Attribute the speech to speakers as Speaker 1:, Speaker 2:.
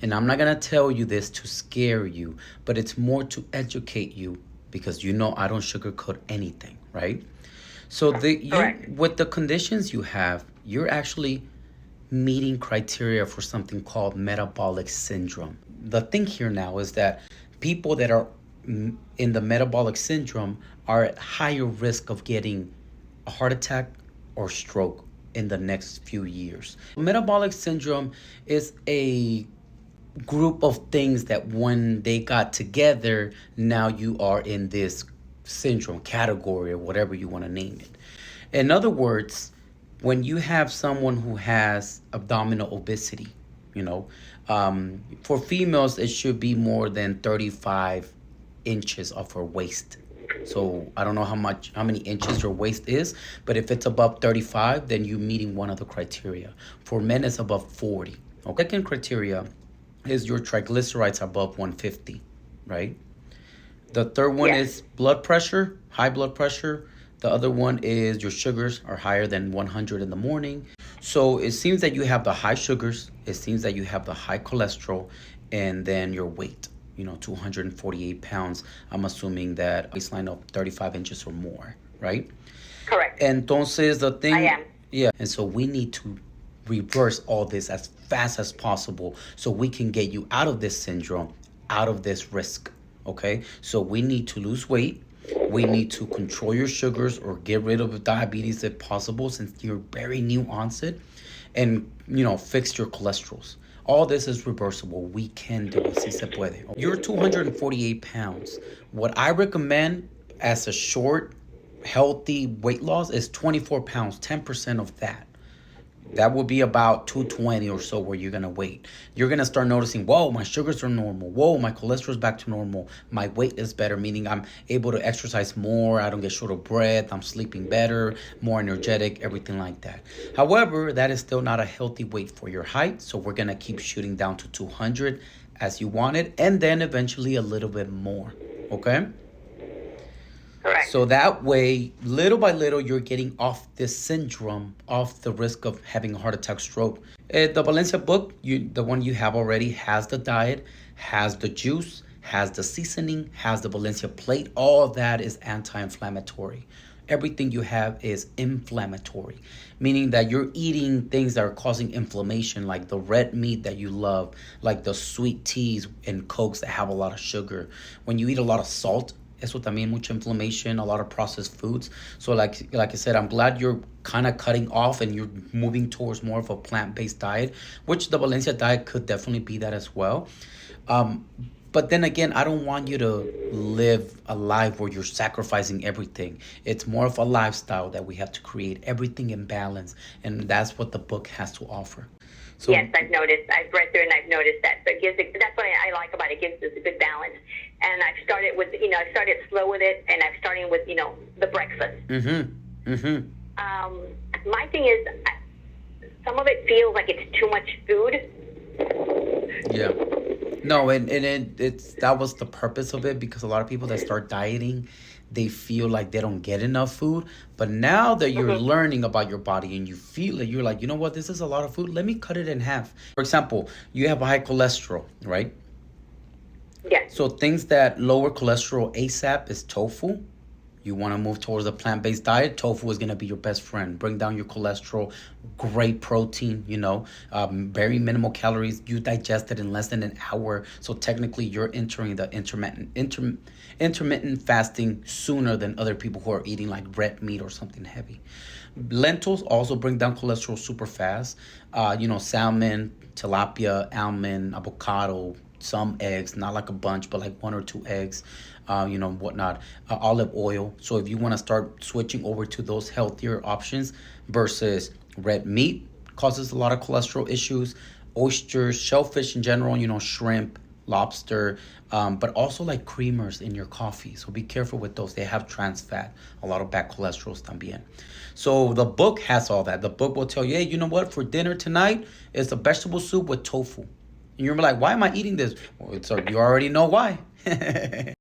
Speaker 1: And I'm not going to tell you this to scare you, but it's more to educate you because I don't sugarcoat anything, right? So
Speaker 2: Correct.
Speaker 1: with the conditions you have, you're actually meeting criteria for something called metabolic syndrome. The thing here now is that people that are in the metabolic syndrome are at higher risk of getting a heart attack or stroke in the next few years. Metabolic syndrome is a group of things that when they got together, now you are in this syndrome category or whatever you want to name it. In other words, when you have someone who has abdominal obesity, you know, for females, it should be more than 35 inches of her waist. So I don't know how many inches your waist is, but if it's above 35, then you're meeting one of the criteria. For men, it's above 40. Okay. Second criteria is your triglycerides above 150, right? The third one
Speaker 2: Yes.
Speaker 1: is blood pressure, high blood pressure. The other one is your sugars are higher than 100 in the morning. So it seems that you have the high sugars, it seems that you have the high cholesterol, and then your weight, 248 pounds. I'm assuming that baseline of 35 inches or more, right?
Speaker 2: Correct.
Speaker 1: Entonces, the
Speaker 2: I
Speaker 1: thing,
Speaker 2: am.
Speaker 1: yeah, and so we need to reverse all this as fast as possible so we can get you out of this syndrome, out of this risk. Okay, so we need to lose weight. We need to control your sugars or get rid of diabetes if possible, since you're very new onset, and fix your cholesterols. All this is reversible. We can do it. Si se puede. You're 248 pounds. What I recommend as a short, healthy weight loss is 24 pounds, 10% of that. That would be about 220 or so where you're going to wait. You're going to start noticing, whoa, my sugars are normal. Whoa, my cholesterol's back to normal. My weight is better, meaning I'm able to exercise more. I don't get short of breath. I'm sleeping better, more energetic, everything like that. However, that is still not a healthy weight for your height. So we're going to keep shooting down to 200 as you want it, and then eventually a little bit more. Okay?
Speaker 2: Correct.
Speaker 1: So that way, little by little, you're getting off this syndrome, off the risk of having a heart attack, stroke. The Valencia book, the one you have already, has the diet, has the juice, has the seasoning, has the Valencia plate. All of that is anti-inflammatory. Everything you have is inflammatory, meaning that you're eating things that are causing inflammation, like the red meat that you love, like the sweet teas and cokes that have a lot of sugar. When you eat a lot of salt, eso también mucha inflammation, a lot of processed foods. So like I said, I'm glad you're kind of cutting off and you're moving towards more of a plant-based diet, which the Valencia diet could definitely be that as well. Um, but then again, I don't want you to live a life where you're sacrificing everything. It's more of a lifestyle that we have to create everything in balance, and that's what the book has to offer. So
Speaker 2: Yes, I've noticed. I've read through and I've noticed that. So it gives that's what I like about it. It gives us a good balance. And I've started with, I started slow with it, and I'm starting with, the breakfast.
Speaker 1: mm-hmm, mm-hmm.
Speaker 2: My thing is, some of it feels like it's too much food.
Speaker 1: Yeah. No, it's that was the purpose of it, because a lot of people that start dieting, they feel like they don't get enough food. But now that you're
Speaker 2: Mm-hmm.
Speaker 1: learning about your body and you feel it, you're like, you know what, this is a lot of food. Let me cut it in half. For example, you have high cholesterol, right?
Speaker 2: Yes.
Speaker 1: So things that lower cholesterol ASAP is tofu. You want to move towards a plant-based diet, tofu is going to be your best friend. Bring down your cholesterol, great protein, very minimal calories. You digest it in less than an hour. So technically, you're entering the intermittent fasting sooner than other people who are eating like red meat or something heavy. Lentils also bring down cholesterol super fast. Salmon, tilapia, almond, avocado, some eggs, not like a bunch, but like one or two eggs, whatnot, olive oil. So if you want to start switching over to those healthier options versus red meat, causes a lot of cholesterol issues, oysters, shellfish in general, shrimp, lobster, but also like creamers in your coffee. So be careful with those. They have trans fat, a lot of bad cholesterols también. So the book has all that. The book will tell you, hey, you know what? For dinner tonight, it's a vegetable soup with tofu. And you're like, why am I eating this? Well, you already know why.